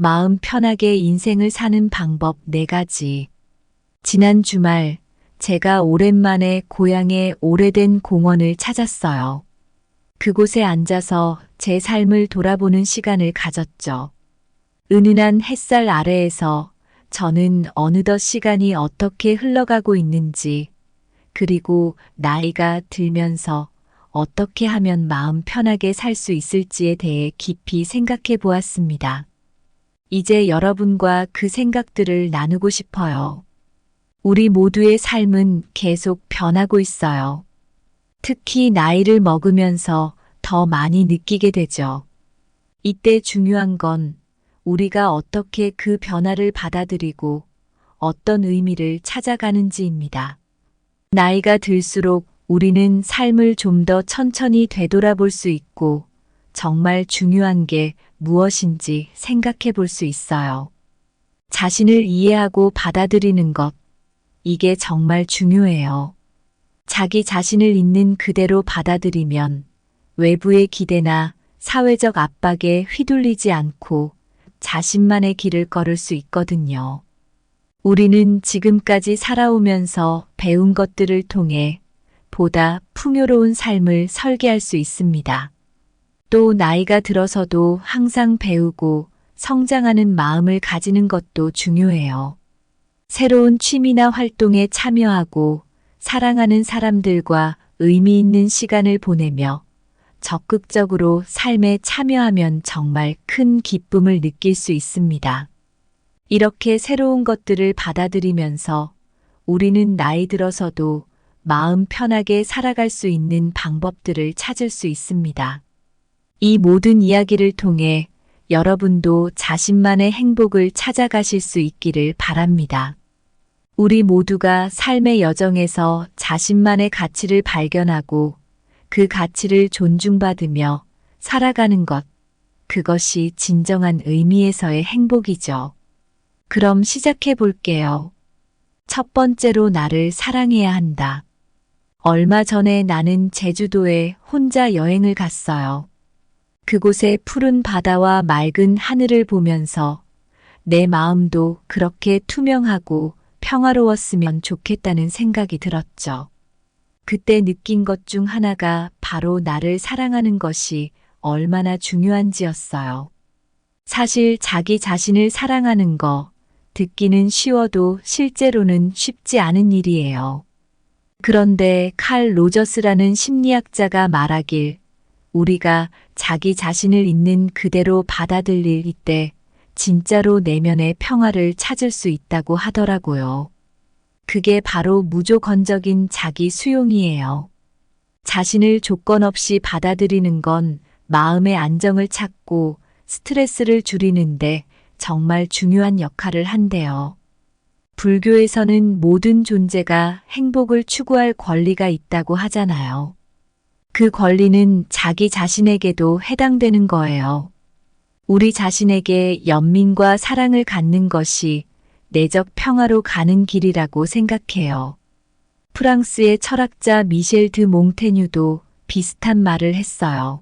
마음 편하게 인생을 사는 방법 4가지. 지난 주말 제가 오랜만에 고향의 오래된 공원을 찾았어요. 그곳에 앉아서 제 삶을 돌아보는 시간을 가졌죠. 은은한 햇살 아래에서 저는 어느덧 시간이 어떻게 흘러가고 있는지, 그리고 나이가 들면서 어떻게 하면 마음 편하게 살 수 있을지에 대해 깊이 생각해 보았습니다. 이제 여러분과 그 생각들을 나누고 싶어요. 우리 모두의 삶은 계속 변하고 있어요. 특히 나이를 먹으면서 더 많이 느끼게 되죠. 이때 중요한 건 우리가 어떻게 그 변화를 받아들이고 어떤 의미를 찾아가는지입니다. 나이가 들수록 우리는 삶을 좀 더 천천히 되돌아볼 수 있고 정말 중요한 게 무엇인지 생각해 볼 수 있어요. 자신을 이해하고 받아들이는 것, 이게 정말 중요해요. 자기 자신을 있는 그대로 받아들이면 외부의 기대나 사회적 압박에 휘둘리지 않고 자신만의 길을 걸을 수 있거든요. 우리는 지금까지 살아오면서 배운 것들을 통해 보다 풍요로운 삶을 설계할 수 있습니다. 또 나이가 들어서도 항상 배우고 성장하는 마음을 가지는 것도 중요해요. 새로운 취미나 활동에 참여하고 사랑하는 사람들과 의미 있는 시간을 보내며 적극적으로 삶에 참여하면 정말 큰 기쁨을 느낄 수 있습니다. 이렇게 새로운 것들을 받아들이면서 우리는 나이 들어서도 마음 편하게 살아갈 수 있는 방법들을 찾을 수 있습니다. 이 모든 이야기를 통해 여러분도 자신만의 행복을 찾아가실 수 있기를 바랍니다. 우리 모두가 삶의 여정에서 자신만의 가치를 발견하고 그 가치를 존중받으며 살아가는 것, 그것이 진정한 의미에서의 행복이죠. 그럼 시작해 볼게요. 첫 번째로 나를 사랑해야 한다. 얼마 전에 나는 제주도에 혼자 여행을 갔어요. 그곳의 푸른 바다와 맑은 하늘을 보면서 내 마음도 그렇게 투명하고 평화로웠으면 좋겠다는 생각이 들었죠. 그때 느낀 것 중 하나가 바로 나를 사랑하는 것이 얼마나 중요한지였어요. 사실 자기 자신을 사랑하는 거, 듣기는 쉬워도 실제로는 쉽지 않은 일이에요. 그런데 칼 로저스라는 심리학자가 말하길, 우리가 자기 자신을 있는 그대로 받아들일 때 진짜로 내면의 평화를 찾을 수 있다고 하더라고요. 그게 바로 무조건적인 자기 수용이에요. 자신을 조건 없이 받아들이는 건 마음의 안정을 찾고 스트레스를 줄이는데 정말 중요한 역할을 한대요. 불교에서는 모든 존재가 행복을 추구할 권리가 있다고 하잖아요. 그 권리는 자기 자신에게도 해당되는 거예요. 우리 자신에게 연민과 사랑을 갖는 것이 내적 평화로 가는 길이라고 생각해요. 프랑스의 철학자 미셸 드 몽테뉴도 비슷한 말을 했어요.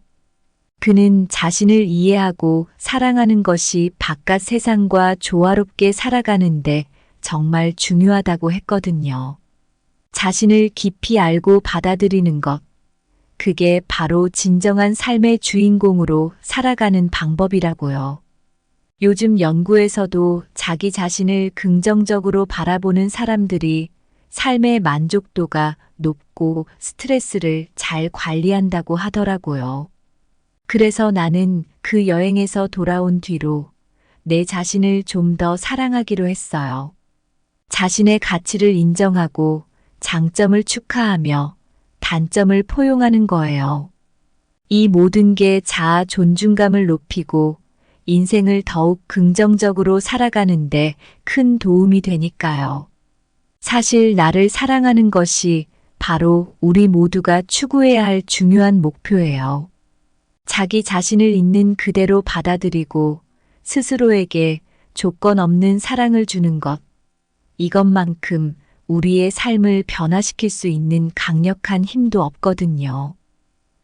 그는 자신을 이해하고 사랑하는 것이 바깥 세상과 조화롭게 살아가는데 정말 중요하다고 했거든요. 자신을 깊이 알고 받아들이는 것, 그게 바로 진정한 삶의 주인공으로 살아가는 방법이라고요. 요즘 연구에서도 자기 자신을 긍정적으로 바라보는 사람들이 삶의 만족도가 높고 스트레스를 잘 관리한다고 하더라고요. 그래서 나는 그 여행에서 돌아온 뒤로 내 자신을 좀 더 사랑하기로 했어요. 자신의 가치를 인정하고 장점을 축하하며 단점을 포용하는 거예요. 이 모든 게 자아 존중감을 높이고 인생을 더욱 긍정적으로 살아가는데 큰 도움이 되니까요. 사실 나를 사랑하는 것이 바로 우리 모두가 추구해야 할 중요한 목표예요. 자기 자신을 있는 그대로 받아들이고 스스로에게 조건 없는 사랑을 주는 것, 이것만큼 우리의 삶을 변화시킬 수 있는 강력한 힘도 없거든요.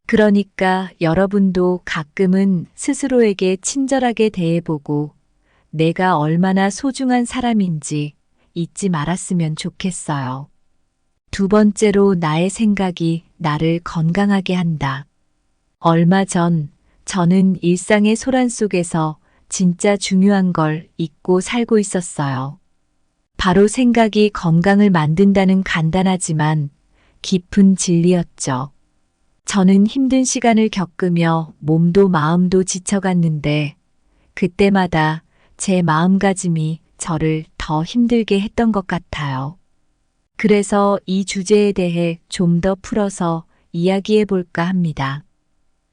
그러니까 여러분도 가끔은 스스로에게 친절하게 대해보고 내가 얼마나 소중한 사람인지 잊지 말았으면 좋겠어요. 두 번째로 나의 생각이 나를 건강하게 한다. 얼마 전 저는 일상의 소란 속에서 진짜 중요한 걸 잊고 살고 있었어요. 바로 생각이 건강을 만든다는 간단하지만 깊은 진리였죠. 저는 힘든 시간을 겪으며 몸도 마음도 지쳐갔는데 그때마다 제 마음가짐이 저를 더 힘들게 했던 것 같아요. 그래서 이 주제에 대해 좀 더 풀어서 이야기해 볼까 합니다.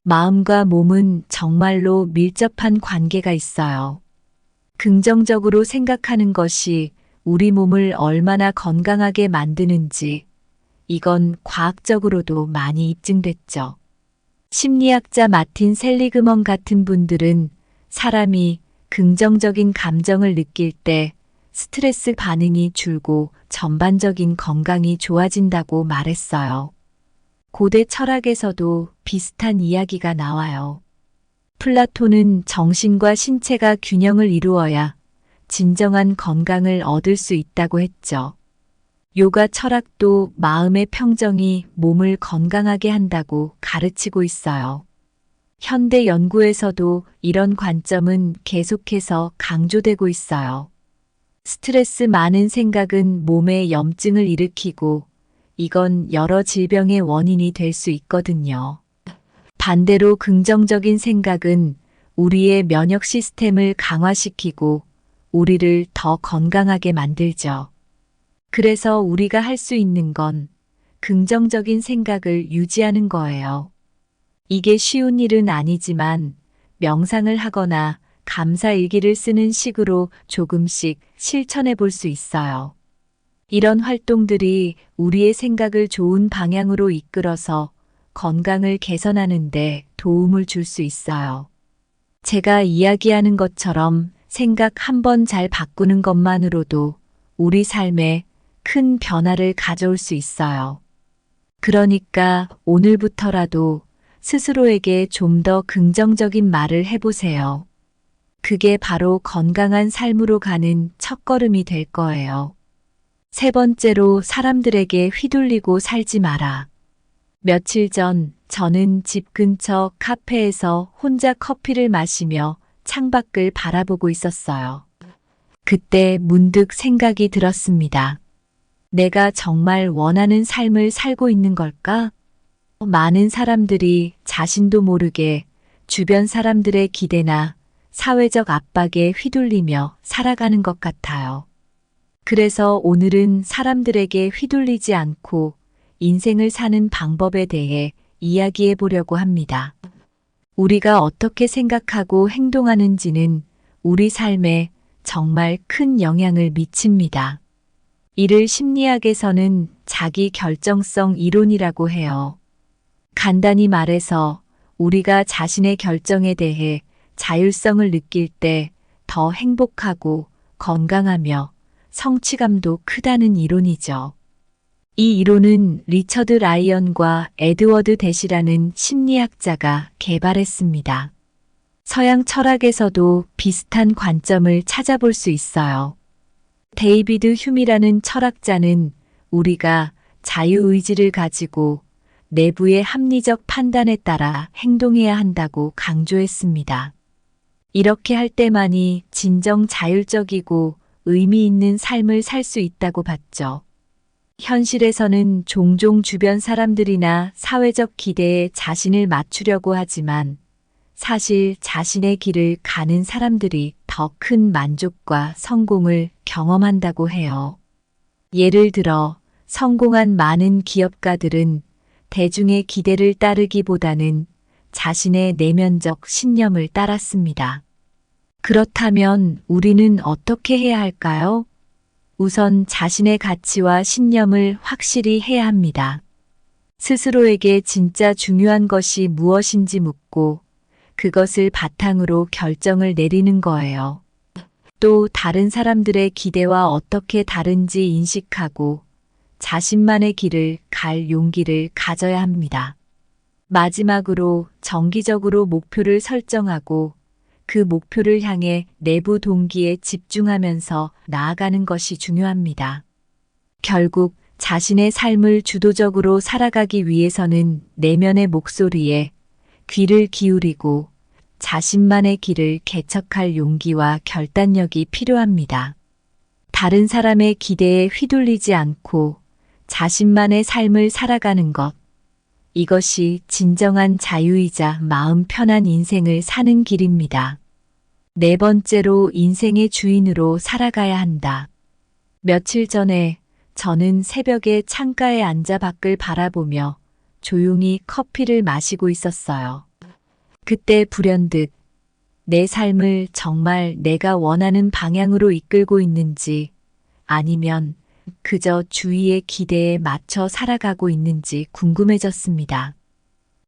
마음과 몸은 정말로 밀접한 관계가 있어요. 긍정적으로 생각하는 것이 우리 몸을 얼마나 건강하게 만드는지, 이건 과학적으로도 많이 입증됐죠. 심리학자 마틴 셀리그먼 같은 분들은 사람이 긍정적인 감정을 느낄 때 스트레스 반응이 줄고 전반적인 건강이 좋아진다고 말했어요. 고대 철학에서도 비슷한 이야기가 나와요. 플라톤은 정신과 신체가 균형을 이루어야 진정한 건강을 얻을 수 있다고 했죠. 요가 철학도 마음의 평정이 몸을 건강하게 한다고 가르치고 있어요. 현대 연구에서도 이런 관점은 계속해서 강조되고 있어요. 스트레스 많은 생각은 몸에 염증을 일으키고 이건 여러 질병의 원인이 될 수 있거든요. 반대로 긍정적인 생각은 우리의 면역 시스템을 강화시키고 우리를 더 건강하게 만들죠. 그래서 우리가 할 수 있는 건 긍정적인 생각을 유지하는 거예요. 이게 쉬운 일은 아니지만 명상을 하거나 감사 일기를 쓰는 식으로 조금씩 실천해 볼 수 있어요. 이런 활동들이 우리의 생각을 좋은 방향으로 이끌어서 건강을 개선하는 데 도움을 줄 수 있어요. 제가 이야기하는 것처럼 생각 한 번 잘 바꾸는 것만으로도 우리 삶에 큰 변화를 가져올 수 있어요. 그러니까 오늘부터라도 스스로에게 좀 더 긍정적인 말을 해보세요. 그게 바로 건강한 삶으로 가는 첫걸음이 될 거예요. 세 번째로 사람들에게 휘둘리고 살지 마라. 며칠 전 저는 집 근처 카페에서 혼자 커피를 마시며 창밖을 바라보고 있었어요. 그때 문득 생각이 들었습니다. 내가 정말 원하는 삶을 살고 있는 걸까? 많은 사람들이 자신도 모르게 주변 사람들의 기대나 사회적 압박에 휘둘리며 살아가는 것 같아요. 그래서 오늘은 사람들에게 휘둘리지 않고 인생을 사는 방법에 대해 이야기해 보려고 합니다. 우리가 어떻게 생각하고 행동하는지는 우리 삶에 정말 큰 영향을 미칩니다. 이를 심리학에서는 자기 결정성 이론이라고 해요. 간단히 말해서 우리가 자신의 결정에 대해 자율성을 느낄 때 더 행복하고 건강하며 성취감도 크다는 이론이죠. 이 이론은 리처드 라이언과 에드워드 대시라는 심리학자가 개발했습니다. 서양 철학에서도 비슷한 관점을 찾아볼 수 있어요. 데이비드 휴미라는 철학자는 우리가 자유의지를 가지고 내부의 합리적 판단에 따라 행동해야 한다고 강조했습니다. 이렇게 할 때만이 진정 자율적이고 의미 있는 삶을 살 수 있다고 봤죠. 현실에서는 종종 주변 사람들이나 사회적 기대에 자신을 맞추려고 하지만 사실 자신의 길을 가는 사람들이 더 큰 만족과 성공을 경험한다고 해요. 예를 들어 성공한 많은 기업가들은 대중의 기대를 따르기보다는 자신의 내면적 신념을 따랐습니다. 그렇다면 우리는 어떻게 해야 할까요? 우선 자신의 가치와 신념을 확실히 해야 합니다. 스스로에게 진짜 중요한 것이 무엇인지 묻고 그것을 바탕으로 결정을 내리는 거예요. 또 다른 사람들의 기대와 어떻게 다른지 인식하고 자신만의 길을 갈 용기를 가져야 합니다. 마지막으로 정기적으로 목표를 설정하고 그 목표를 향해 내부 동기에 집중하면서 나아가는 것이 중요합니다. 결국 자신의 삶을 주도적으로 살아가기 위해서는 내면의 목소리에 귀를 기울이고 자신만의 길을 개척할 용기와 결단력이 필요합니다. 다른 사람의 기대에 휘둘리지 않고 자신만의 삶을 살아가는 것. 이것이 진정한 자유이자 마음 편한 인생을 사는 길입니다. 네 번째로 인생의 주인으로 살아가야 한다. 며칠 전에 저는 새벽에 창가에 앉아 밖을 바라보며 조용히 커피를 마시고 있었어요. 그때 불현듯 내 삶을 정말 내가 원하는 방향으로 이끌고 있는지 아니면 그저 주위의 기대에 맞춰 살아가고 있는지 궁금해졌습니다.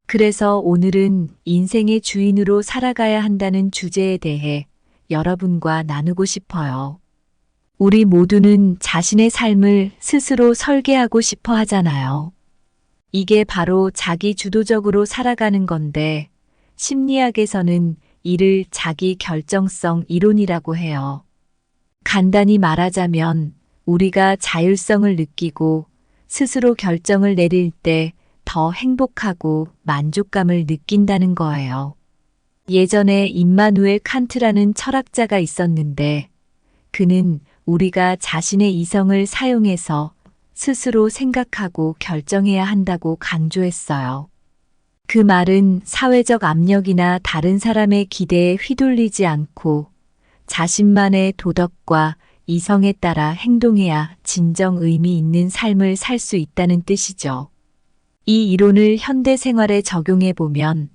그래서 오늘은 인생의 주인으로 살아가야 한다는 주제에 대해 여러분과 나누고 싶어요. 우리 모두는 자신의 삶을 스스로 설계하고 싶어 하잖아요. 이게 바로 자기 주도적으로 살아가는 건데 심리학에서는 이를 자기 결정성 이론이라고 해요. 간단히 말하자면 우리가 자율성을 느끼고 스스로 결정을 내릴 때 더 행복하고 만족감을 느낀다는 거예요. 예전에 임마누엘 칸트라는 철학자가 있었는데 그는 우리가 자신의 이성을 사용해서 스스로 생각하고 결정해야 한다고 강조했어요. 그 말은 사회적 압력이나 다른 사람의 기대에 휘둘리지 않고 자신만의 도덕과 이성에 따라 행동해야 진정 의미 있는 삶을 살 수 있다는 뜻이죠. 이 이론을 현대 생활에 적용해 보면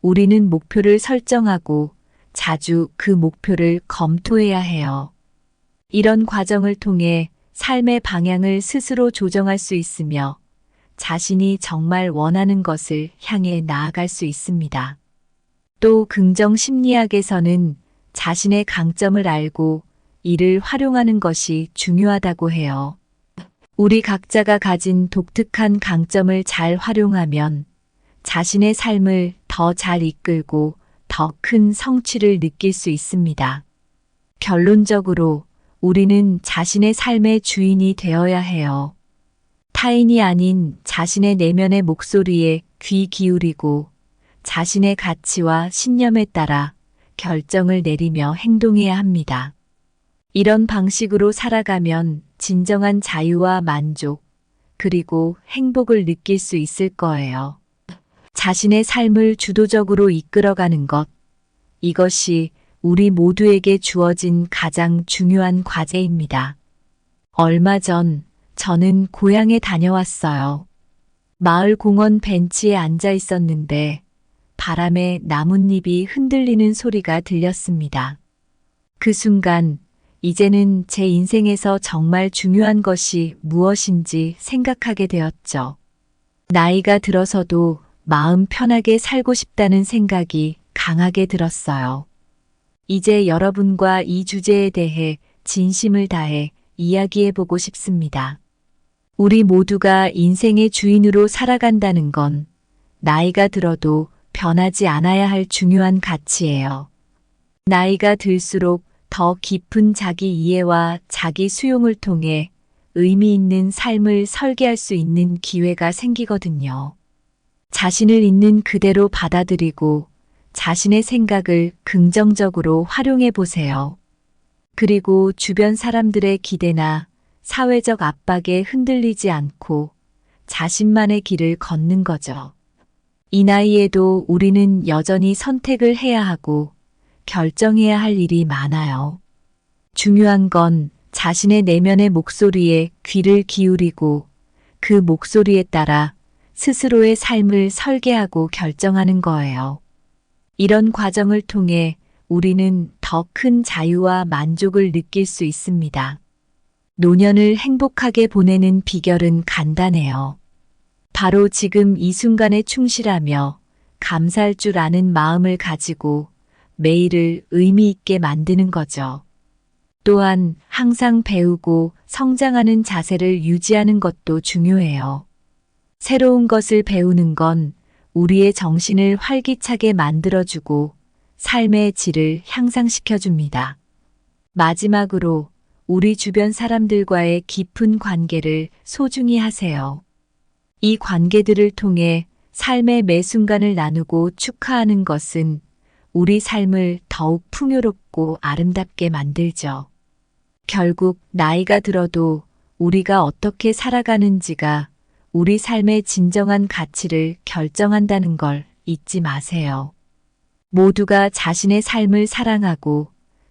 우리는 목표를 설정하고 자주 그 목표를 검토해야 해요. 이런 과정을 통해 삶의 방향을 스스로 조정할 수 있으며 자신이 정말 원하는 것을 향해 나아갈 수 있습니다. 또 긍정 심리학에서는 자신의 강점을 알고 이를 활용하는 것이 중요하다고 해요. 우리 각자가 가진 독특한 강점을 잘 활용하면 자신의 삶을 더 잘 이끌고 더 큰 성취를 느낄 수 있습니다. 결론적으로 우리는 자신의 삶의 주인이 되어야 해요. 타인이 아닌 자신의 내면의 목소리에 귀 기울이고 자신의 가치와 신념에 따라 결정을 내리며 행동해야 합니다. 이런 방식으로 살아가면 진정한 자유와 만족, 그리고 행복을 느낄 수 있을 거예요. 자신의 삶을 주도적으로 이끌어가는 것, 이것이 우리 모두에게 주어진 가장 중요한 과제입니다. 얼마 전 저는 고향에 다녀왔어요. 마을 공원 벤치에 앉아 있었는데 바람에 나뭇잎이 흔들리는 소리가 들렸습니다. 그 순간 이제는 제 인생에서 정말 중요한 것이 무엇인지 생각하게 되었죠. 나이가 들어서도 마음 편하게 살고 싶다는 생각이 강하게 들었어요. 이제 여러분과 이 주제에 대해 진심을 다해 이야기해보고 싶습니다. 우리 모두가 인생의 주인으로 살아간다는 건 나이가 들어도 변하지 않아야 할 중요한 가치예요. 나이가 들수록 더 깊은 자기 이해와 자기 수용을 통해 의미 있는 삶을 설계할 수 있는 기회가 생기거든요. 자신을 있는 그대로 받아들이고 자신의 생각을 긍정적으로 활용해 보세요. 그리고 주변 사람들의 기대나 사회적 압박에 흔들리지 않고 자신만의 길을 걷는 거죠. 이 나이에도 우리는 여전히 선택을 해야 하고 결정해야 할 일이 많아요. 중요한 건 자신의 내면의 목소리에 귀를 기울이고 그 목소리에 따라 스스로의 삶을 설계하고 결정하는 거예요. 이런 과정을 통해 우리는 더 큰 자유와 만족을 느낄 수 있습니다. 노년을 행복하게 보내는 비결은 간단해요. 바로 지금 이 순간에 충실하며 감사할 줄 아는 마음을 가지고 매일을 의미 있게 만드는 거죠. 또한 항상 배우고 성장하는 자세를 유지하는 것도 중요해요. 새로운 것을 배우는 건 우리의 정신을 활기차게 만들어주고 삶의 질을 향상시켜 줍니다. 마지막으로 우리 주변 사람들과의 깊은 관계를 소중히 하세요. 이 관계들을 통해 삶의 매 순간을 나누고 축하하는 것은 우리 삶을 더욱 풍요롭고 아름답게 만들죠. 결국 나이가 들어도 우리가 어떻게 살아가는지가 우리 삶의 진정한 가치를 결정한다는 걸 잊지 마세요. 모두가 자신의 삶을 사랑하고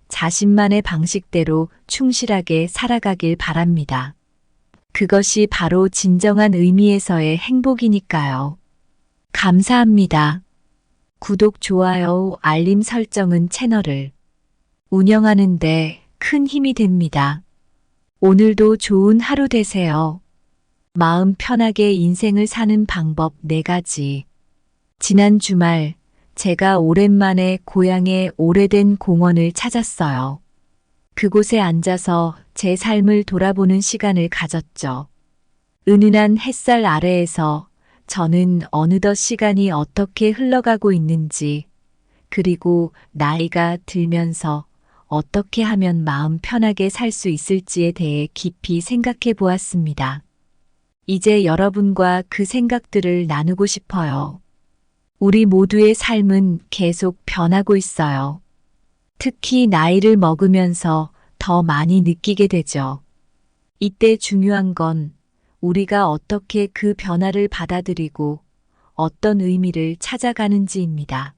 자신만의 방식대로 충실하게 살아가길 바랍니다. 그것이 바로 진정한 의미에서의 행복이니까요. 감사합니다. 구독, 좋아요, 알림 설정은 채널을 운영하는데 큰 힘이 됩니다. 오늘도 좋은 하루 되세요. 마음 편하게 인생을 사는 방법 4가지. 지난 주말 제가 오랜만에 고향의 오래된 공원을 찾았어요. 그곳에 앉아서 제 삶을 돌아보는 시간을 가졌죠. 은은한 햇살 아래에서 저는 어느덧 시간이 어떻게 흘러가고 있는지, 그리고 나이가 들면서 어떻게 하면 마음 편하게 살 수 있을지에 대해 깊이 생각해 보았습니다. 이제 여러분과 그 생각들을 나누고 싶어요. 우리 모두의 삶은 계속 변하고 있어요. 특히 나이를 먹으면서 더 많이 느끼게 되죠. 이때 중요한 건 우리가 어떻게 그 변화를 받아들이고 어떤 의미를 찾아가는지입니다.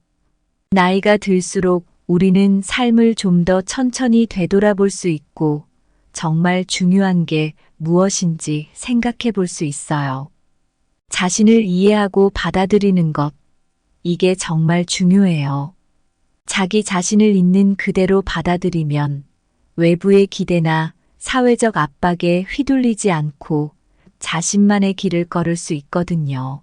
나이가 들수록 우리는 삶을 좀 더 천천히 되돌아볼 수 있고 정말 중요한 게 무엇인지 생각해 볼 수 있어요. 자신을 이해하고 받아들이는 것, 이게 정말 중요해요. 자기 자신을 있는 그대로 받아들이면 외부의 기대나 사회적 압박에 휘둘리지 않고 자신만의 길을 걸을 수 있거든요.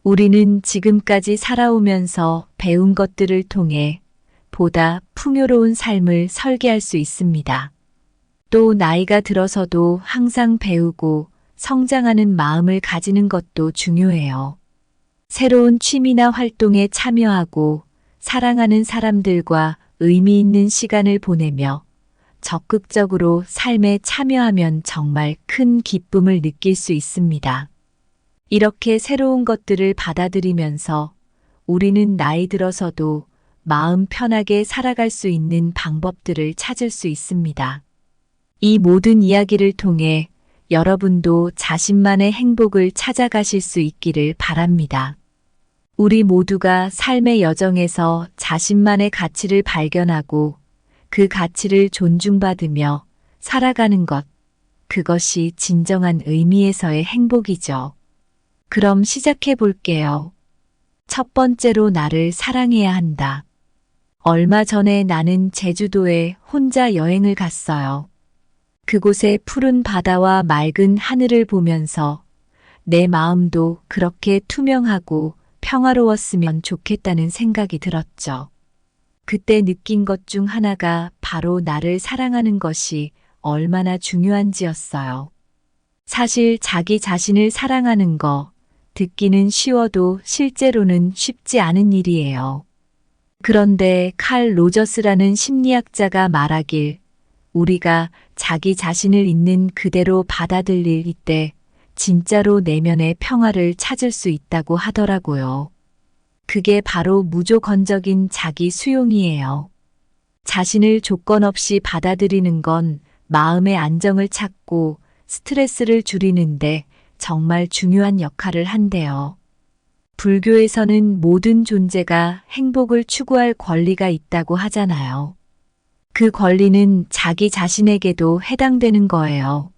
우리는 지금까지 살아오면서 배운 것들을 통해 보다 풍요로운 삶을 설계할 수 있습니다. 또 나이가 들어서도 항상 배우고 성장하는 마음을 가지는 것도 중요해요. 새로운 취미나 활동에 참여하고 사랑하는 사람들과 의미 있는 시간을 보내며 적극적으로 삶에 참여하면 정말 큰 기쁨을 느낄 수 있습니다. 이렇게 새로운 것들을 받아들이면서 우리는 나이 들어서도 마음 편하게 살아갈 수 있는 방법들을 찾을 수 있습니다. 이 모든 이야기를 통해 여러분도 자신만의 행복을 찾아가실 수 있기를 바랍니다. 우리 모두가 삶의 여정에서 자신만의 가치를 발견하고 그 가치를 존중받으며 살아가는 것, 그것이 진정한 의미에서의 행복이죠. 그럼 시작해 볼게요. 첫 번째로 나를 사랑해야 한다. 얼마 전에 나는 제주도에 혼자 여행을 갔어요. 그곳의 푸른 바다와 맑은 하늘을 보면서 내 마음도 그렇게 투명하고 평화로웠으면 좋겠다는 생각이 들었죠. 그때 느낀 것 중 하나가 바로 나를 사랑하는 것이 얼마나 중요한지였어요. 사실 자기 자신을 사랑하는 거, 듣기는 쉬워도 실제로는 쉽지 않은 일이에요. 그런데 칼 로저스라는 심리학자가 말하길, 우리가 자기 자신을 있는 그대로 받아들일 때 진짜로 내면의 평화를 찾을 수 있다고 하더라고요. 그게 바로 무조건적인 자기 수용이에요. 자신을 조건 없이 받아들이는 건 마음의 안정을 찾고 스트레스를 줄이는데 정말 중요한 역할을 한대요. 불교에서는 모든 존재가 행복을 추구할 권리가 있다고 하잖아요. 그 권리는 자기 자신에게도 해당되는 거예요.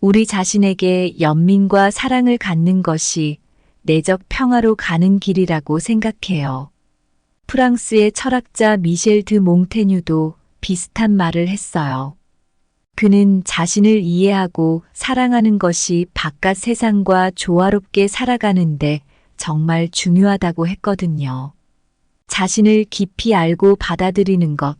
우리 자신에게 연민과 사랑을 갖는 것이 내적 평화로 가는 길이라고 생각해요. 프랑스의 철학자 미셸 드 몽테뉴도 비슷한 말을 했어요. 그는 자신을 이해하고 사랑하는 것이 바깥 세상과 조화롭게 살아가는데 정말 중요하다고 했거든요. 자신을 깊이 알고 받아들이는 것,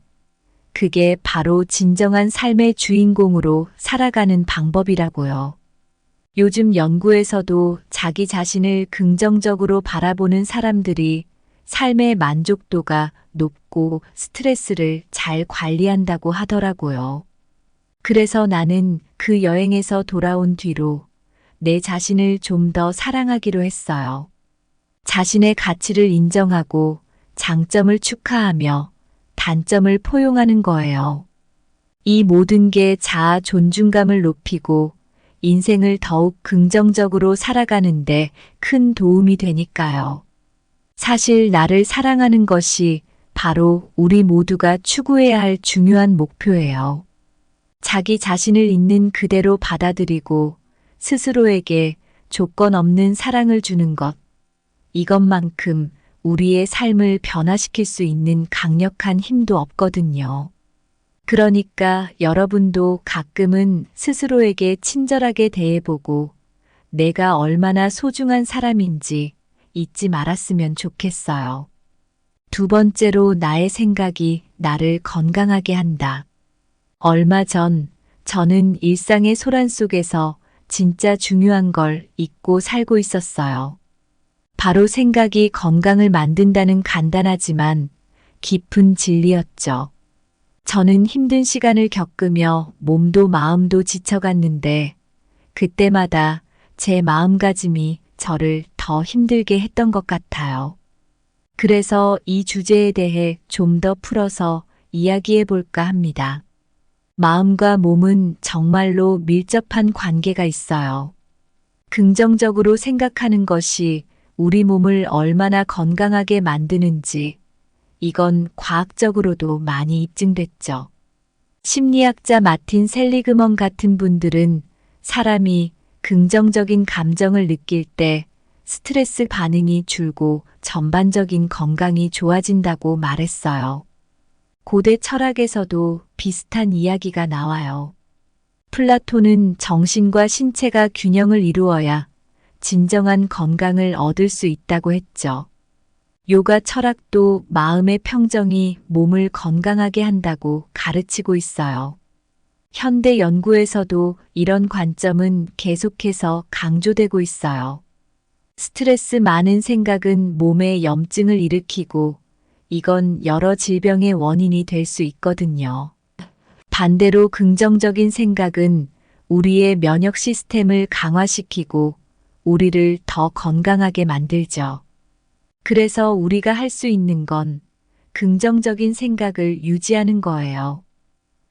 그게 바로 진정한 삶의 주인공으로 살아가는 방법이라고요. 요즘 연구에서도 자기 자신을 긍정적으로 바라보는 사람들이 삶의 만족도가 높고 스트레스를 잘 관리한다고 하더라고요. 그래서 나는 그 여행에서 돌아온 뒤로 내 자신을 좀 더 사랑하기로 했어요. 자신의 가치를 인정하고 장점을 축하하며 단점을 포용하는 거예요. 이 모든 게 자아 존중감을 높이고 인생을 더욱 긍정적으로 살아가는데 큰 도움이 되니까요. 사실 나를 사랑하는 것이 바로 우리 모두가 추구해야 할 중요한 목표예요. 자기 자신을 있는 그대로 받아들이고 스스로에게 조건 없는 사랑을 주는 것. 이것만큼 우리의 삶을 변화시킬 수 있는 강력한 힘도 없거든요. 그러니까 여러분도 가끔은 스스로에게 친절하게 대해보고 내가 얼마나 소중한 사람인지 잊지 말았으면 좋겠어요. 두 번째로 나의 생각이 나를 건강하게 한다. 얼마 전 저는 일상의 소란 속에서 진짜 중요한 걸 잊고 살고 있었어요. 바로 생각이 건강을 만든다는 간단하지만 깊은 진리였죠. 저는 힘든 시간을 겪으며 몸도 마음도 지쳐갔는데 그때마다 제 마음가짐이 저를 더 힘들게 했던 것 같아요. 그래서 이 주제에 대해 좀 더 풀어서 이야기해 볼까 합니다. 마음과 몸은 정말로 밀접한 관계가 있어요. 긍정적으로 생각하는 것이 우리 몸을 얼마나 건강하게 만드는지 이건 과학적으로도 많이 입증됐죠. 심리학자 마틴 셀리그먼 같은 분들은 사람이 긍정적인 감정을 느낄 때 스트레스 반응이 줄고 전반적인 건강이 좋아진다고 말했어요. 고대 철학에서도 비슷한 이야기가 나와요. 플라톤은 정신과 신체가 균형을 이루어야 진정한 건강을 얻을 수 있다고 했죠. 요가 철학도 마음의 평정이 몸을 건강하게 한다고 가르치고 있어요. 현대 연구에서도 이런 관점은 계속해서 강조되고 있어요. 스트레스 많은 생각은 몸에 염증을 일으키고 이건 여러 질병의 원인이 될 수 있거든요. 반대로 긍정적인 생각은 우리의 면역 시스템을 강화시키고 우리를 더 건강하게 만들죠. 그래서 우리가 할 수 있는 건 긍정적인 생각을 유지하는 거예요.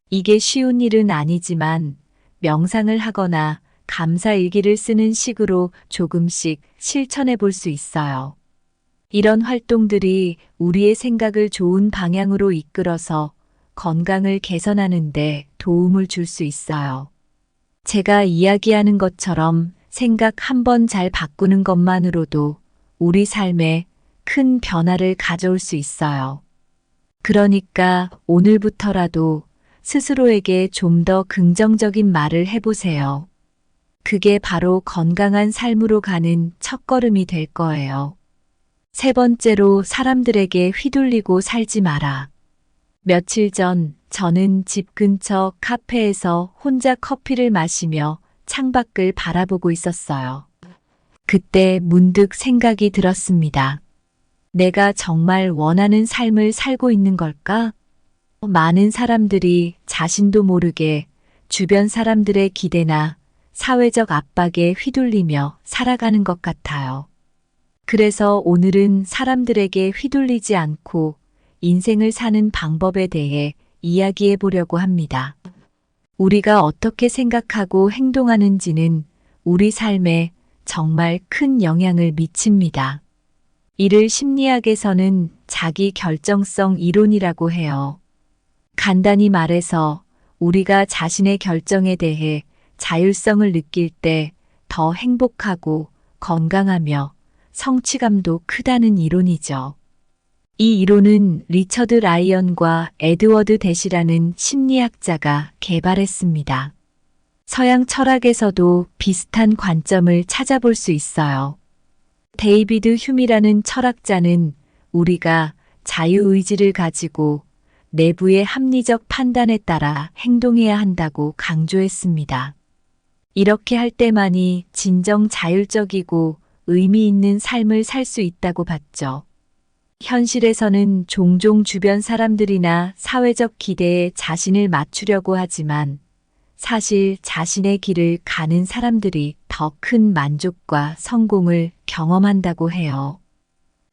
이게 쉬운 일은 아니지만 명상을 하거나 감사일기를 쓰는 식으로 조금씩 실천해 볼 수 있어요. 이런 활동들이 우리의 생각을 좋은 방향으로 이끌어서 건강을 개선하는 데 도움을 줄 수 있어요. 제가 이야기하는 것처럼 생각 한 번 잘 바꾸는 것만으로도 우리 삶에 큰 변화를 가져올 수 있어요. 그러니까 오늘부터라도 스스로에게 좀 더 긍정적인 말을 해보세요. 그게 바로 건강한 삶으로 가는 첫걸음이 될 거예요. 세 번째로 사람들에게 휘둘리고 살지 마라. 며칠 전 저는 집 근처 카페에서 혼자 커피를 마시며 창밖을 바라보고 있었어요. 그때 문득 생각이 들었습니다. 내가 정말 원하는 삶을 살고 있는 걸까? 많은 사람들이 자신도 모르게 주변 사람들의 기대나 사회적 압박에 휘둘리며 살아가는 것 같아요. 그래서 오늘은 사람들에게 휘둘리지 않고 인생을 사는 방법에 대해 이야기해 보려고 합니다. 우리가 어떻게 생각하고 행동하는지는 우리 삶에 정말 큰 영향을 미칩니다. 이를 심리학에서는 자기 결정성 이론이라고 해요. 간단히 말해서 우리가 자신의 결정에 대해 자율성을 느낄 때 더 행복하고 건강하며 성취감도 크다는 이론이죠. 이 이론은 리처드 라이언과 에드워드 대시라는 심리학자가 개발했습니다. 서양 철학에서도 비슷한 관점을 찾아볼 수 있어요. 데이비드 휴미라는 철학자는 우리가 자유의지를 가지고 내부의 합리적 판단에 따라 행동해야 한다고 강조했습니다. 이렇게 할 때만이 진정 자율적이고 의미 있는 삶을 살 수 있다고 봤죠. 현실에서는 종종 주변 사람들이나 사회적 기대에 자신을 맞추려고 하지만 사실 자신의 길을 가는 사람들이 더 큰 만족과 성공을 경험한다고 해요.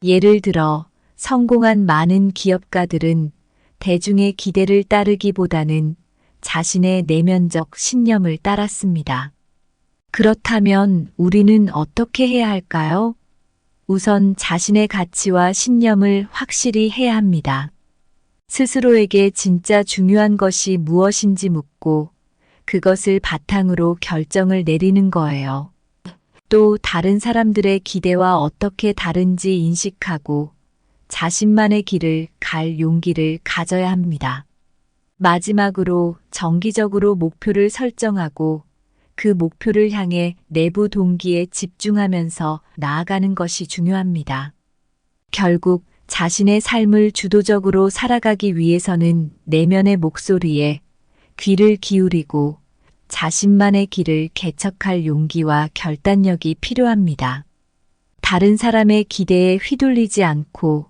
예를 들어 성공한 많은 기업가들은 대중의 기대를 따르기보다는 자신의 내면적 신념을 따랐습니다. 그렇다면 우리는 어떻게 해야 할까요? 우선 자신의 가치와 신념을 확실히 해야 합니다. 스스로에게 진짜 중요한 것이 무엇인지 묻고 그것을 바탕으로 결정을 내리는 거예요. 또 다른 사람들의 기대와 어떻게 다른지 인식하고 자신만의 길을 갈 용기를 가져야 합니다. 마지막으로 정기적으로 목표를 설정하고 그 목표를 향해 내부 동기에 집중하면서 나아가는 것이 중요합니다. 결국 자신의 삶을 주도적으로 살아가기 위해서는 내면의 목소리에 귀를 기울이고 자신만의 길을 개척할 용기와 결단력이 필요합니다. 다른 사람의 기대에 휘둘리지 않고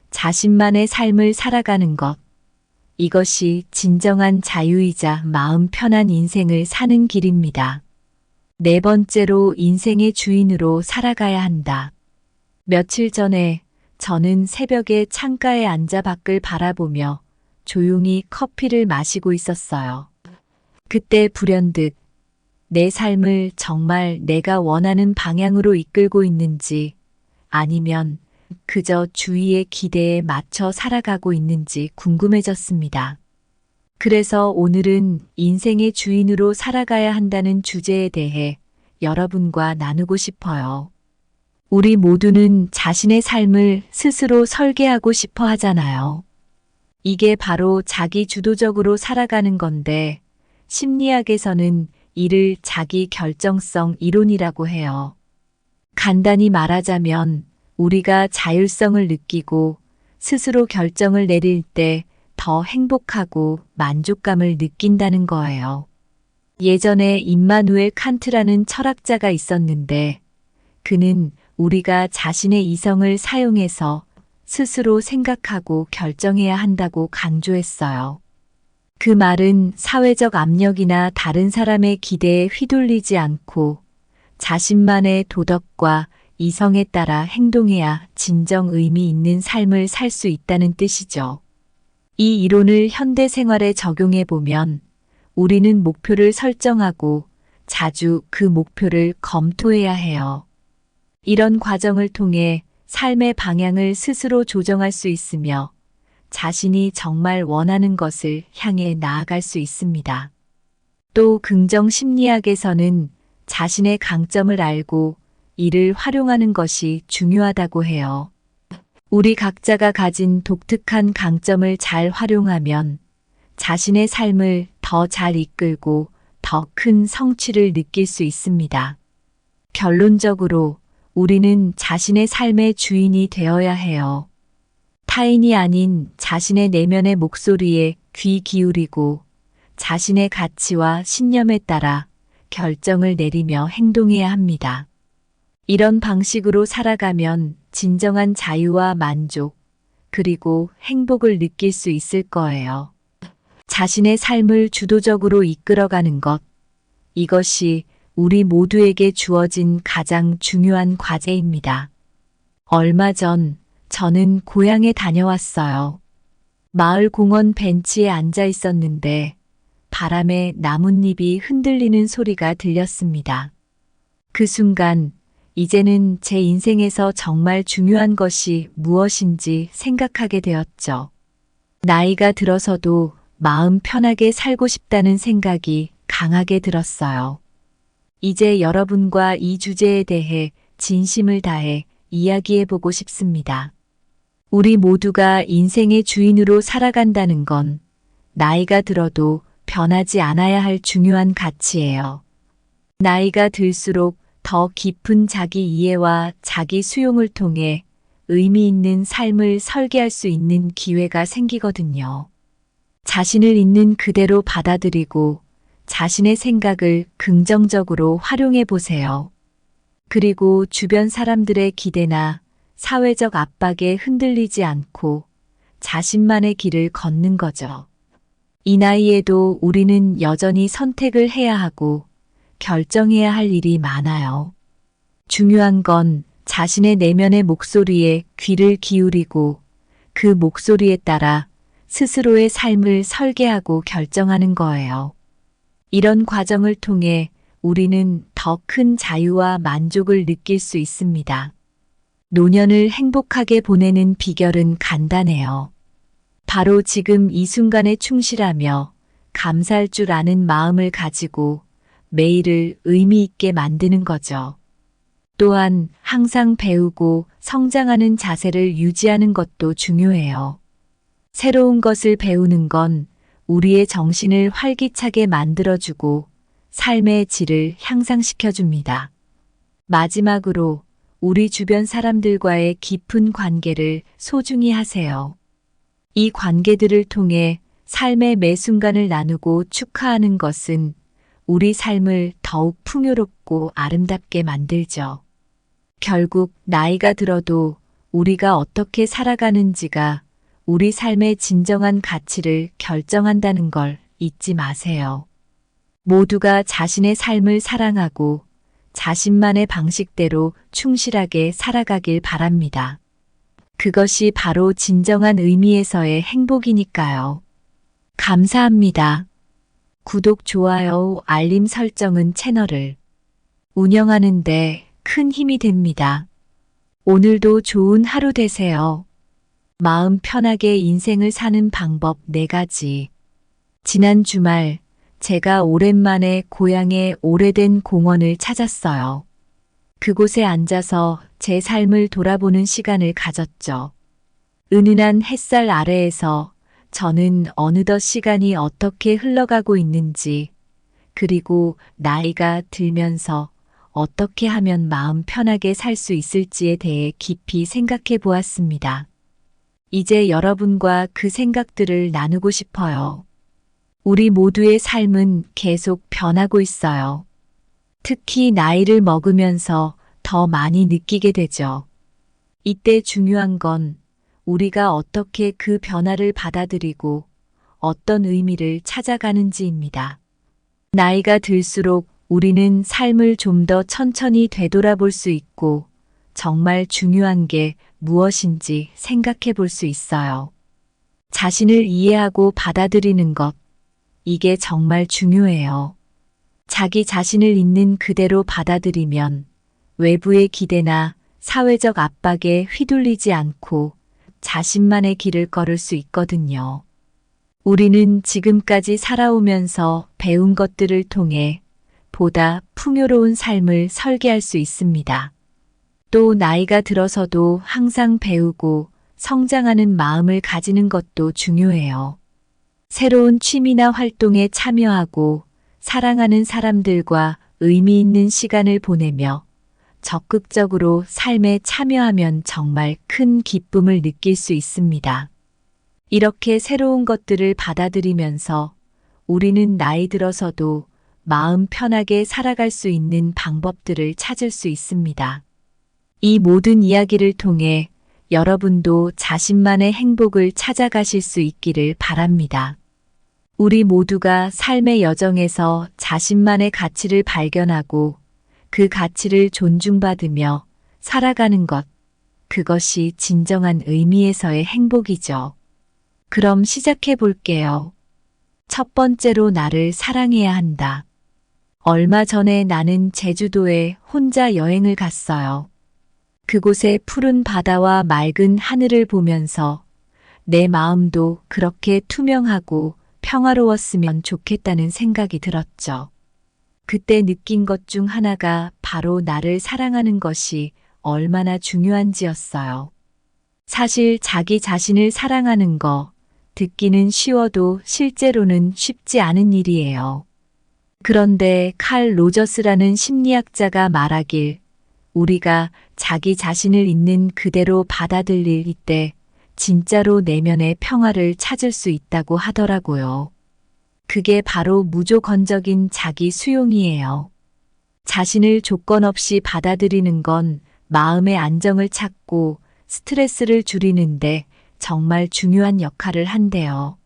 자신만의 삶을 살아가는 것. 이것이 진정한 자유이자 마음 편한 인생을 사는 길입니다. 네 번째로 인생의 주인으로 살아가야 한다. 며칠 전에 저는 새벽에 창가에 앉아 밖을 바라보며 조용히 커피를 마시고 있었어요. 그때 불현듯 내 삶을 정말 내가 원하는 방향으로 이끌고 있는지 아니면 그저 주위의 기대에 맞춰 살아가고 있는지 궁금해졌습니다. 그래서 오늘은 인생의 주인으로 살아가야 한다는 주제에 대해 여러분과 나누고 싶어요. 우리 모두는 자신의 삶을 스스로 설계하고 싶어 하잖아요. 이게 바로 자기 주도적으로 살아가는 건데 심리학에서는 이를 자기 결정성 이론이라고 해요. 간단히 말하자면 우리가 자율성을 느끼고 스스로 결정을 내릴 때 더 행복하고 만족감을 느낀다는 거예요. 예전에 임마누엘 칸트라는 철학자가 있었는데 그는 우리가 자신의 이성을 사용해서 스스로 생각하고 결정해야 한다고 강조했어요. 그 말은 사회적 압력이나 다른 사람의 기대에 휘둘리지 않고 자신만의 도덕과 이성에 따라 행동해야 진정 의미 있는 삶을 살 수 있다는 뜻이죠. 이 이론을 현대 생활에 적용해 보면 우리는 목표를 설정하고 자주 그 목표를 검토해야 해요. 이런 과정을 통해 삶의 방향을 스스로 조정할 수 있으며 자신이 정말 원하는 것을 향해 나아갈 수 있습니다. 또 긍정 심리학에서는 자신의 강점을 알고 이를 활용하는 것이 중요하다고 해요. 우리 각자가 가진 독특한 강점을 잘 활용하면 자신의 삶을 더 잘 이끌고 더 큰 성취를 느낄 수 있습니다. 결론적으로 우리는 자신의 삶의 주인이 되어야 해요. 타인이 아닌 자신의 내면의 목소리에 귀 기울이고 자신의 가치와 신념에 따라 결정을 내리며 행동해야 합니다. 이런 방식으로 살아가면 진정한 자유와 만족, 그리고 행복을 느낄 수 있을 거예요. 자신의 삶을 주도적으로 이끌어가는 것, 이것이 우리 모두에게 주어진 가장 중요한 과제입니다. 얼마 전 저는 고향에 다녀왔어요. 마을 공원 벤치에 앉아 있었는데 바람에 나뭇잎이 흔들리는 소리가 들렸습니다. 그 순간 이제는 제 인생에서 정말 중요한 것이 무엇인지 생각하게 되었죠. 나이가 들어서도 마음 편하게 살고 싶다는 생각이 강하게 들었어요. 이제 여러분과 이 주제에 대해 진심을 다해 이야기해보고 싶습니다. 우리 모두가 인생의 주인으로 살아간다는 건 나이가 들어도 변하지 않아야 할 중요한 가치예요. 나이가 들수록 더 깊은 자기 이해와 자기 수용을 통해 의미 있는 삶을 설계할 수 있는 기회가 생기거든요. 자신을 있는 그대로 받아들이고 자신의 생각을 긍정적으로 활용해 보세요. 그리고 주변 사람들의 기대나 사회적 압박에 흔들리지 않고 자신만의 길을 걷는 거죠. 이 나이에도 우리는 여전히 선택을 해야 하고 결정해야 할 일이 많아요. 중요한 건 자신의 내면의 목소리에 귀를 기울이고 그 목소리에 따라 스스로의 삶을 설계하고 결정하는 거예요. 이런 과정을 통해 우리는 더 큰 자유와 만족을 느낄 수 있습니다. 노년을 행복하게 보내는 비결은 간단해요. 바로 지금 이 순간에 충실하며 감사할 줄 아는 마음을 가지고 매일을 의미 있게 만드는 거죠. 또한 항상 배우고 성장하는 자세를 유지하는 것도 중요해요. 새로운 것을 배우는 건 우리의 정신을 활기차게 만들어주고 삶의 질을 향상시켜줍니다. 마지막으로 우리 주변 사람들과의 깊은 관계를 소중히 하세요. 이 관계들을 통해 삶의 매 순간을 나누고 축하하는 것은 우리 삶을 더욱 풍요롭고 아름답게 만들죠. 결국 나이가 들어도 우리가 어떻게 살아가는지가 우리 삶의 진정한 가치를 결정한다는 걸 잊지 마세요. 모두가 자신의 삶을 사랑하고 자신만의 방식대로 충실하게 살아가길 바랍니다. 그것이 바로 진정한 의미에서의 행복이니까요. 감사합니다. 구독, 좋아요, 알림 설정은 채널을 운영하는데 큰 힘이 됩니다. 오늘도 좋은 하루 되세요. 마음 편하게 인생을 사는 방법 4가지. 지난 주말 제가 오랜만에 고향의 오래된 공원을 찾았어요. 그곳에 앉아서 제 삶을 돌아보는 시간을 가졌죠. 은은한 햇살 아래에서 저는 어느덧 시간이 어떻게 흘러가고 있는지, 그리고 나이가 들면서 어떻게 하면 마음 편하게 살 수 있을지에 대해 깊이 생각해 보았습니다. 이제 여러분과 그 생각들을 나누고 싶어요. 우리 모두의 삶은 계속 변하고 있어요. 특히 나이를 먹으면서 더 많이 느끼게 되죠. 이때 중요한 건 우리가 어떻게 그 변화를 받아들이고 어떤 의미를 찾아가는지입니다. 나이가 들수록 우리는 삶을 좀 더 천천히 되돌아볼 수 있고 정말 중요한 게 무엇인지 생각해 볼 수 있어요. 자신을 이해하고 받아들이는 것, 이게 정말 중요해요. 자기 자신을 있는 그대로 받아들이면 외부의 기대나 사회적 압박에 휘둘리지 않고 자신만의 길을 걸을 수 있거든요. 우리는 지금까지 살아오면서 배운 것들을 통해 보다 풍요로운 삶을 설계할 수 있습니다. 또 나이가 들어서도 항상 배우고 성장하는 마음을 가지는 것도 중요해요. 새로운 취미나 활동에 참여하고 사랑하는 사람들과 의미 있는 시간을 보내며 적극적으로 삶에 참여하면 정말 큰 기쁨을 느낄 수 있습니다. 이렇게 새로운 것들을 받아들이면서 우리는 나이 들어서도 마음 편하게 살아갈 수 있는 방법들을 찾을 수 있습니다. 이 모든 이야기를 통해 여러분도 자신만의 행복을 찾아가실 수 있기를 바랍니다. 우리 모두가 삶의 여정에서 자신만의 가치를 발견하고 그 가치를 존중받으며 살아가는 것, 그것이 진정한 의미에서의 행복이죠. 그럼 시작해 볼게요. 첫 번째로 나를 사랑해야 한다. 얼마 전에 나는 제주도에 혼자 여행을 갔어요. 그곳의 푸른 바다와 맑은 하늘을 보면서 내 마음도 그렇게 투명하고 평화로웠으면 좋겠다는 생각이 들었죠. 그때 느낀 것 중 하나가 바로 나를 사랑하는 것이 얼마나 중요한지였어요. 사실 자기 자신을 사랑하는 거, 듣기는 쉬워도 실제로는 쉽지 않은 일이에요. 그런데 칼 로저스라는 심리학자가 말하길, 우리가 자기 자신을 있는 그대로 받아들일 이때 진짜로 내면의 평화를 찾을 수 있다고 하더라고요. 그게 바로 무조건적인 자기 수용이에요. 자신을 조건 없이 받아들이는 건 마음의 안정을 찾고 스트레스를 줄이는데 정말 중요한 역할을 한대요.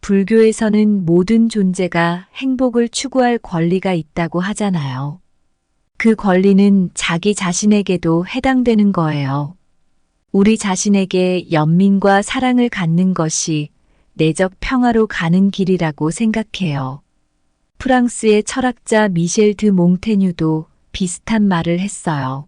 불교에서는 모든 존재가 행복을 추구할 권리가 있다고 하잖아요. 그 권리는 자기 자신에게도 해당되는 거예요. 우리 자신에게 연민과 사랑을 갖는 것이 내적 평화로 가는 길이라고 생각해요. 프랑스의 철학자 미셸 드 몽테뉴도 비슷한 말을 했어요.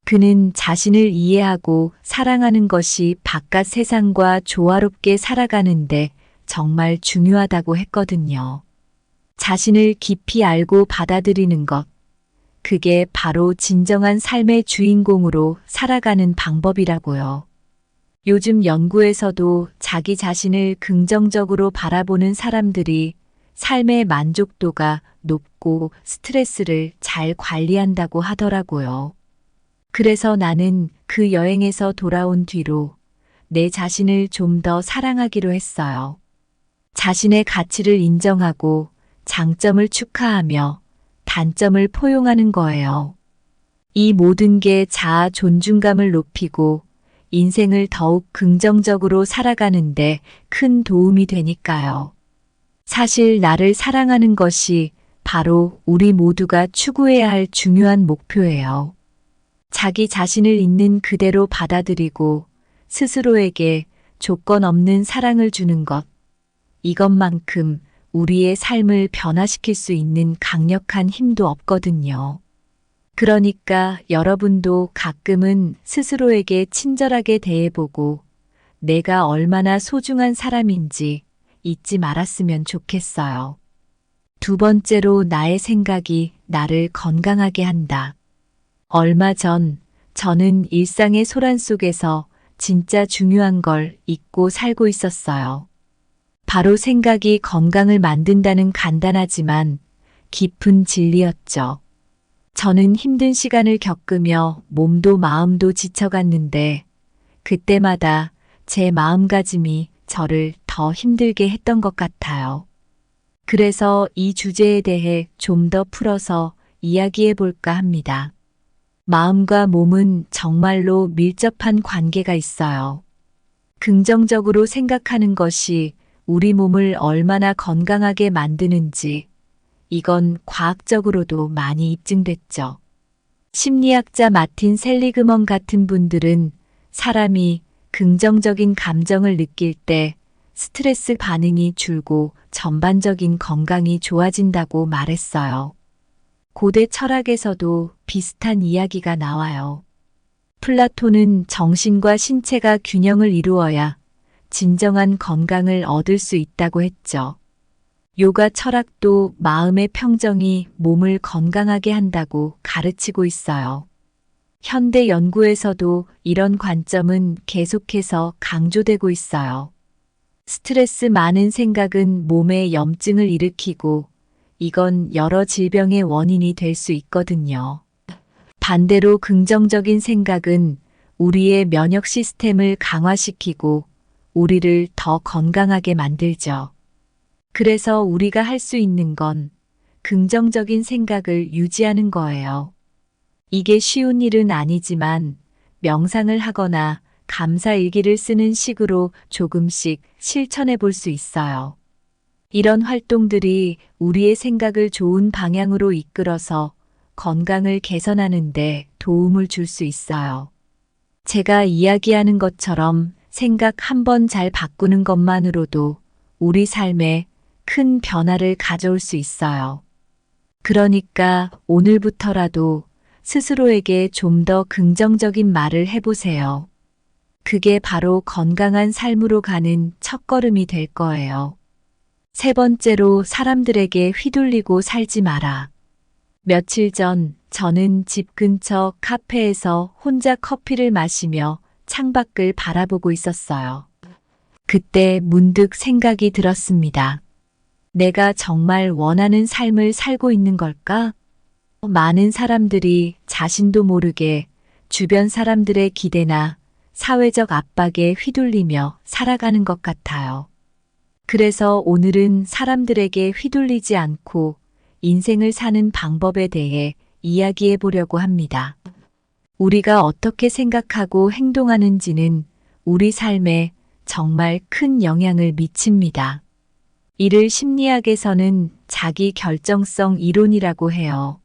그는 자신을 이해하고 사랑하는 것이 바깥 세상과 조화롭게 살아가는데 정말 중요하다고 했거든요. 자신을 깊이 알고 받아들이는 것, 그게 바로 진정한 삶의 주인공으로 살아가는 방법이라고요. 요즘 연구에서도 자기 자신을 긍정적으로 바라보는 사람들이 삶의 만족도가 높고 스트레스를 잘 관리한다고 하더라고요. 그래서 나는 그 여행에서 돌아온 뒤로 내 자신을 좀 더 사랑하기로 했어요. 자신의 가치를 인정하고 장점을 축하하며 단점을 포용하는 거예요. 이 모든 게 자아 존중감을 높이고 인생을 더욱 긍정적으로 살아가는데 큰 도움이 되니까요. 사실 나를 사랑하는 것이 바로 우리 모두가 추구해야 할 중요한 목표예요. 자기 자신을 있는 그대로 받아들이고 스스로에게 조건 없는 사랑을 주는 것. 이것만큼 우리의 삶을 변화시킬 수 있는 강력한 힘도 없거든요. 그러니까 여러분도 가끔은 스스로에게 친절하게 대해보고 내가 얼마나 소중한 사람인지 잊지 말았으면 좋겠어요. 두 번째로 나의 생각이 나를 건강하게 한다. 얼마 전 저는 일상의 소란 속에서 진짜 중요한 걸 잊고 살고 있었어요. 바로 생각이 건강을 만든다는 간단하지만 깊은 진리였죠. 저는 힘든 시간을 겪으며 몸도 마음도 지쳐갔는데 그때마다 제 마음가짐이 저를 더 힘들게 했던 것 같아요. 그래서 이 주제에 대해 좀 더 풀어서 이야기해 볼까 합니다. 마음과 몸은 정말로 밀접한 관계가 있어요. 긍정적으로 생각하는 것이 우리 몸을 얼마나 건강하게 만드는지 이건 과학적으로도 많이 입증됐죠. 심리학자 마틴 셀리그먼 같은 분들은 사람이 긍정적인 감정을 느낄 때 스트레스 반응이 줄고 전반적인 건강이 좋아진다고 말했어요. 고대 철학에서도 비슷한 이야기가 나와요. 플라톤은 정신과 신체가 균형을 이루어야 진정한 건강을 얻을 수 있다고 했죠. 요가 철학도 마음의 평정이 몸을 건강하게 한다고 가르치고 있어요. 현대 연구에서도 이런 관점은 계속해서 강조되고 있어요. 스트레스 많은 생각은 몸에 염증을 일으키고 이건 여러 질병의 원인이 될 수 있거든요. 반대로 긍정적인 생각은 우리의 면역 시스템을 강화시키고 우리를 더 건강하게 만들죠. 그래서 우리가 할 수 있는 건 긍정적인 생각을 유지하는 거예요. 이게 쉬운 일은 아니지만 명상을 하거나 감사일기를 쓰는 식으로 조금씩 실천해 볼 수 있어요. 이런 활동들이 우리의 생각을 좋은 방향으로 이끌어서 건강을 개선하는 데 도움을 줄 수 있어요. 제가 이야기하는 것처럼 생각 한 번 잘 바꾸는 것만으로도 우리 삶에 큰 변화를 가져올 수 있어요. 그러니까 오늘부터라도 스스로에게 좀 더 긍정적인 말을 해보세요. 그게 바로 건강한 삶으로 가는 첫걸음이 될 거예요. 세 번째로 사람들에게 휘둘리고 살지 마라. 며칠 전 저는 집 근처 카페에서 혼자 커피를 마시며 창밖을 바라보고 있었어요. 그때 문득 생각이 들었습니다. 내가 정말 원하는 삶을 살고 있는 걸까? 많은 사람들이 자신도 모르게 주변 사람들의 기대나 사회적 압박에 휘둘리며 살아가는 것 같아요. 그래서 오늘은 사람들에게 휘둘리지 않고 인생을 사는 방법에 대해 이야기해 보려고 합니다. 우리가 어떻게 생각하고 행동하는지는 우리 삶에 정말 큰 영향을 미칩니다. 이를 심리학에서는 자기 결정성 이론이라고 해요.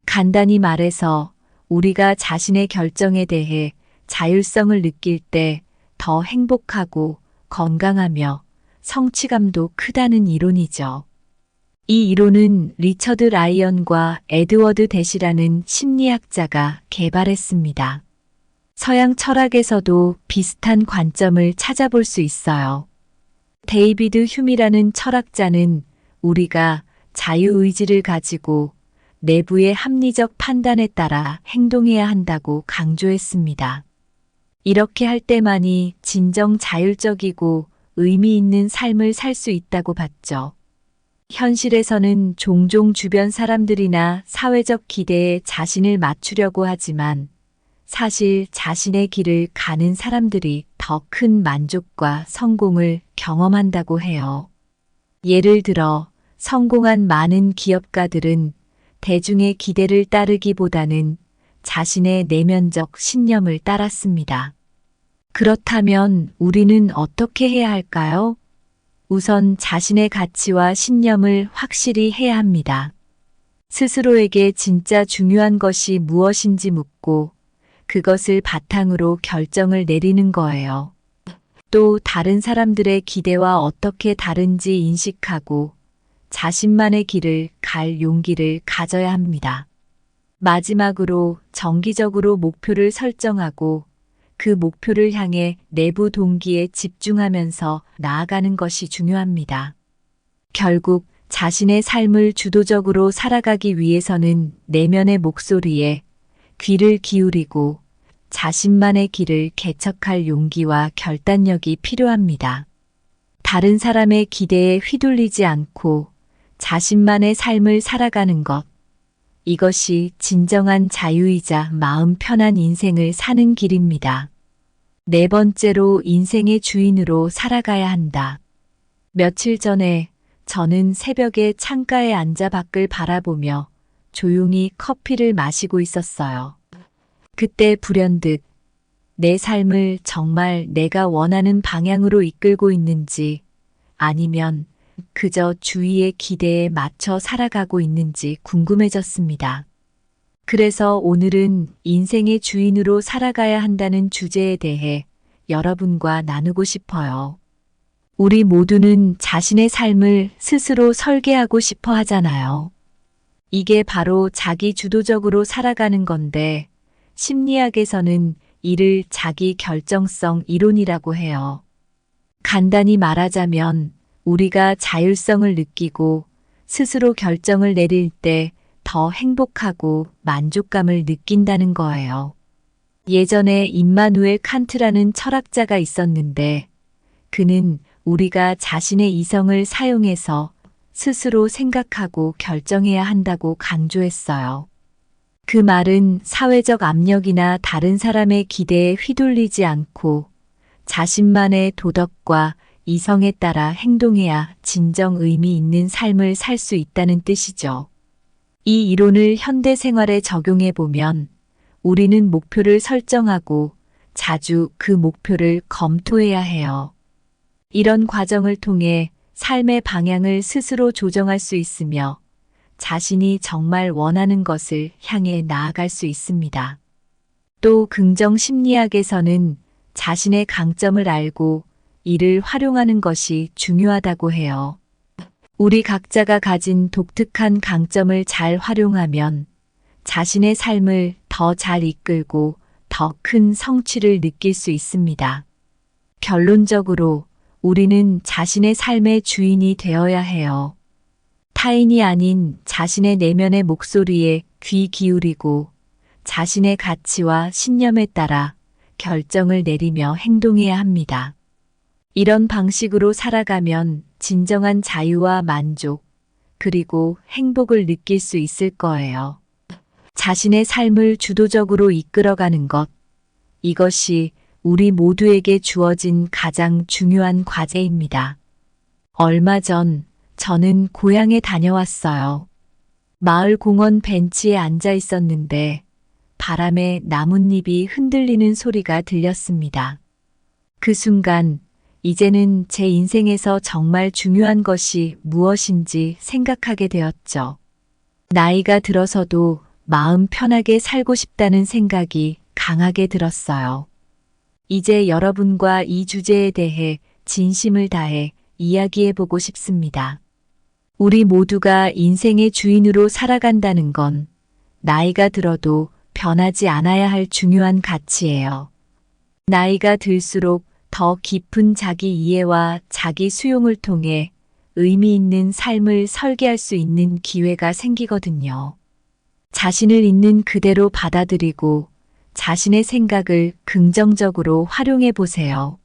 간단히 말해서 우리가 자신의 결정에 대해 자율성을 느낄 때 더 행복하고 건강하며 성취감도 크다는 이론이죠. 이 이론은 리처드 라이언과 에드워드 대시라는 심리학자가 개발했습니다. 서양 철학에서도 비슷한 관점을 찾아볼 수 있어요. 데이비드 휴미라는 철학자는 우리가 자유의지를 가지고 내부의 합리적 판단에 따라 행동해야 한다고 강조했습니다. 이렇게 할 때만이 진정 자율적이고 의미 있는 삶을 살 수 있다고 봤죠. 현실에서는 종종 주변 사람들이나 사회적 기대에 자신을 맞추려고 하지만 사실 자신의 길을 가는 사람들이 더 큰 만족과 성공을 경험한다고 해요. 예를 들어 성공한 많은 기업가들은 대중의 기대를 따르기보다는 자신의 내면적 신념을 따랐습니다. 그렇다면 우리는 어떻게 해야 할까요? 우선 자신의 가치와 신념을 확실히 해야 합니다. 스스로에게 진짜 중요한 것이 무엇인지 묻고 그것을 바탕으로 결정을 내리는 거예요. 또 다른 사람들의 기대와 어떻게 다른지 인식하고 자신만의 길을 갈 용기를 가져야 합니다. 마지막으로 정기적으로 목표를 설정하고 그 목표를 향해 내부 동기에 집중하면서 나아가는 것이 중요합니다. 결국 자신의 삶을 주도적으로 살아가기 위해서는 내면의 목소리에 귀를 기울이고 자신만의 길을 개척할 용기와 결단력이 필요합니다. 다른 사람의 기대에 휘둘리지 않고 자신만의 삶을 살아가는 것. 이것이 진정한 자유이자 마음 편한 인생을 사는 길입니다. 네 번째로 인생의 주인으로 살아가야 한다. 며칠 전에 저는 새벽에 창가에 앉아 밖을 바라보며 조용히 커피를 마시고 있었어요. 그때 불현듯 내 삶을 정말 내가 원하는 방향으로 이끌고 있는지 아니면 그저 주위의 기대에 맞춰 살아가고 있는지 궁금해졌습니다. 그래서 오늘은 인생의 주인으로 살아가야 한다는 주제에 대해 여러분과 나누고 싶어요. 우리 모두는 자신의 삶을 스스로 설계하고 싶어 하잖아요. 이게 바로 자기 주도적으로 살아가는 건데 심리학에서는 이를 자기 결정성 이론이라고 해요. 간단히 말하자면 우리가 자율성을 느끼고 스스로 결정을 내릴 때 더 행복하고 만족감을 느낀다는 거예요. 예전에 임마누엘 칸트라는 철학자가 있었는데 그는 우리가 자신의 이성을 사용해서 스스로 생각하고 결정해야 한다고 강조했어요. 그 말은 사회적 압력이나 다른 사람의 기대에 휘둘리지 않고 자신만의 도덕과 이성에 따라 행동해야 진정 의미 있는 삶을 살 수 있다는 뜻이죠. 이 이론을 현대 생활에 적용해 보면 우리는 목표를 설정하고 자주 그 목표를 검토해야 해요. 이런 과정을 통해 삶의 방향을 스스로 조정할 수 있으며 자신이 정말 원하는 것을 향해 나아갈 수 있습니다. 또 긍정 심리학에서는 자신의 강점을 알고 이를 활용하는 것이 중요하다고 해요. 우리 각자가 가진 독특한 강점을 잘 활용하면 자신의 삶을 더 잘 이끌고 더 큰 성취를 느낄 수 있습니다. 결론적으로 우리는 자신의 삶의 주인이 되어야 해요. 타인이 아닌 자신의 내면의 목소리에 귀 기울이고 자신의 가치와 신념에 따라 결정을 내리며 행동해야 합니다. 이런 방식으로 살아가면 진정한 자유와 만족, 그리고 행복을 느낄 수 있을 거예요. 자신의 삶을 주도적으로 이끌어가는 것, 이것이 우리 모두에게 주어진 가장 중요한 과제입니다. 얼마 전 저는 고향에 다녀왔어요. 마을 공원 벤치에 앉아 있었는데 바람에 나뭇잎이 흔들리는 소리가 들렸습니다. 그 순간, 이제는 제 인생에서 정말 중요한 것이 무엇인지 생각하게 되었죠. 나이가 들어서도 마음 편하게 살고 싶다는 생각이 강하게 들었어요. 이제 여러분과 이 주제에 대해 진심을 다해 이야기해보고 싶습니다. 우리 모두가 인생의 주인으로 살아간다는 건 나이가 들어도 변하지 않아야 할 중요한 가치예요. 나이가 들수록 더 깊은 자기 이해와 자기 수용을 통해 의미 있는 삶을 설계할 수 있는 기회가 생기거든요. 자신을 있는 그대로 받아들이고 자신의 생각을 긍정적으로 활용해 보세요.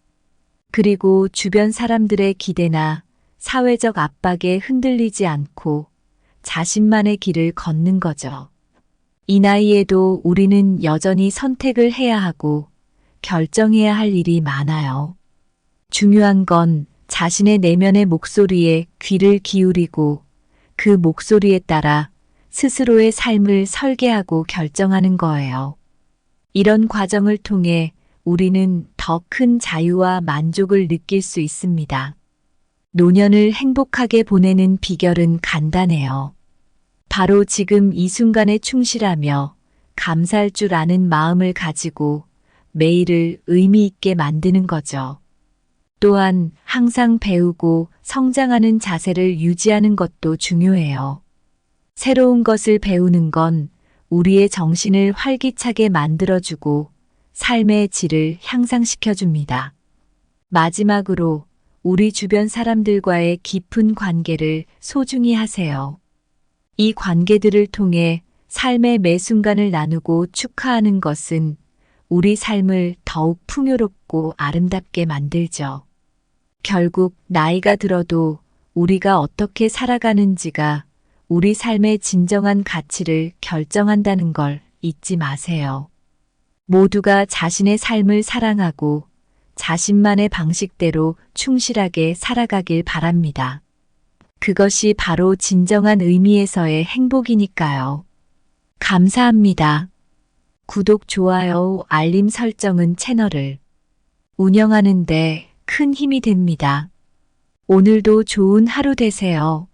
그리고 주변 사람들의 기대나 사회적 압박에 흔들리지 않고 자신만의 길을 걷는 거죠. 이 나이에도 우리는 여전히 선택을 해야 하고 결정해야 할 일이 많아요. 중요한 건 자신의 내면의 목소리에 귀를 기울이고 그 목소리에 따라 스스로의 삶을 설계하고 결정하는 거예요. 이런 과정을 통해 우리는 더 큰 자유와 만족을 느낄 수 있습니다. 노년을 행복하게 보내는 비결은 간단해요. 바로 지금 이 순간에 충실하며 감사할 줄 아는 마음을 가지고 매일을 의미 있게 만드는 거죠. 또한 항상 배우고 성장하는 자세를 유지하는 것도 중요해요. 새로운 것을 배우는 건 우리의 정신을 활기차게 만들어주고 삶의 질을 향상시켜줍니다. 마지막으로 우리 주변 사람들과의 깊은 관계를 소중히 하세요. 이 관계들을 통해 삶의 매 순간을 나누고 축하하는 것은 우리 삶을 더욱 풍요롭고 아름답게 만들죠. 결국 나이가 들어도 우리가 어떻게 살아가는지가 우리 삶의 진정한 가치를 결정한다는 걸 잊지 마세요. 모두가 자신의 삶을 사랑하고 자신만의 방식대로 충실하게 살아가길 바랍니다. 그것이 바로 진정한 의미에서의 행복이니까요. 감사합니다. 구독, 좋아요, 알림 설정은 채널을 운영하는 데 큰 힘이 됩니다. 오늘도 좋은 하루 되세요.